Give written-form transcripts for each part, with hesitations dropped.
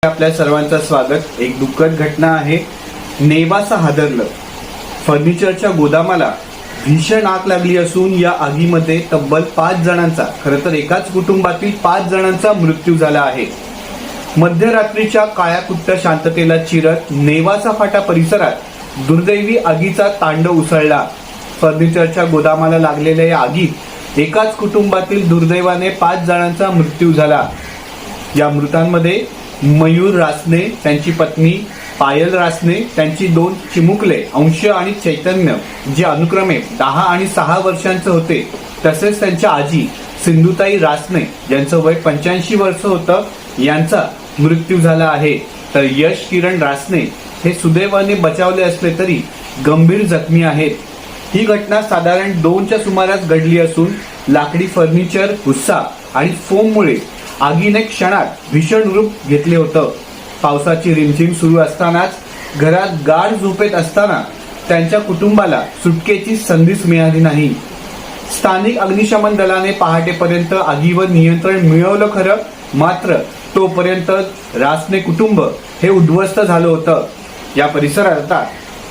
आपल्या सर्वांचं स्वागत। एक दुःखद घटना आहे। नेवासा हादरलं। फर्निचरच्या गोदामाला भीषण आग लागली असून या आगीमध्ये तब्बल 5 जणांचा, खरं तर एकाच कुटुंबातील 5 जणांचा मृत्यू झाला आहे। मध्यरात्रीच्या काळ्या कुट्ट शांततेला चिरत नेवासा फाटा परिसरात दुर्दैवी आगीचा तांडव उसळला। फर्निचरच्या गोदामाला लागलेल्या या आगीत एकाच कुटुंबातील दुर्दैवाने 5 जणांचा मृत्यू झाला। या मृतांमध्ये मयूर रासने, त्यांची पत्नी पायल रासने, त्यांची 2 चिमुकले अंश आणि चैतन्य, जे अनुक्रमे 10 आणि 6 वर्षांचे होते, तसेच त्यांच्या आजी सिंधुताई रासने, ज्यांचं वय 85 वर्ष होतं, यांचा मृत्यू झाला आहे। तर यश किरण रासने हे सुदैवाने बचावले असले तरी गंभीर जखमी आहेत। ही घटना साधारण 2च्या सुमारास घडली असून लाकडी फर्निचर, भुस्सा आणि फोममुळे आगीने क्षणात भीषण रूप घेतले होतं। पावसाची रिमझिम सुरू असतानाच घरात गाढ झोपेत असताना त्यांच्या कुटुंबाला सुटकेची संधीच मिळाली नाही। स्थानिक अग्निशमन दलाने पहाटेपर्यंत आगीवर नियंत्रण मिळवलं खरं, मात्र तोपर्यंत रासने कुटुंब हे उद्ध्वस्त झालं होतं। या परिसरात आता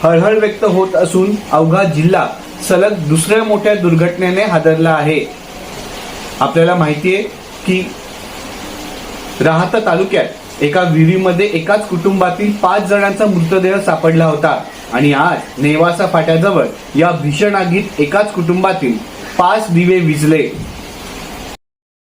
हळहळ व्यक्त होत असून अवघा जिल्हा सलग दुसऱ्या मोठ्या दुर्घटनेने हादरला आहे। आपल्याला माहितीये की राहता तालुक्यात एका विहिरीमध्ये एकाच कुटुंबातील 5 जणांचा मृतदेह सापडला होता आणि आज नेवासा फाट्याजवळ या भीषण आगीत एकाच कुटुंबातील 5 दिवे विझले।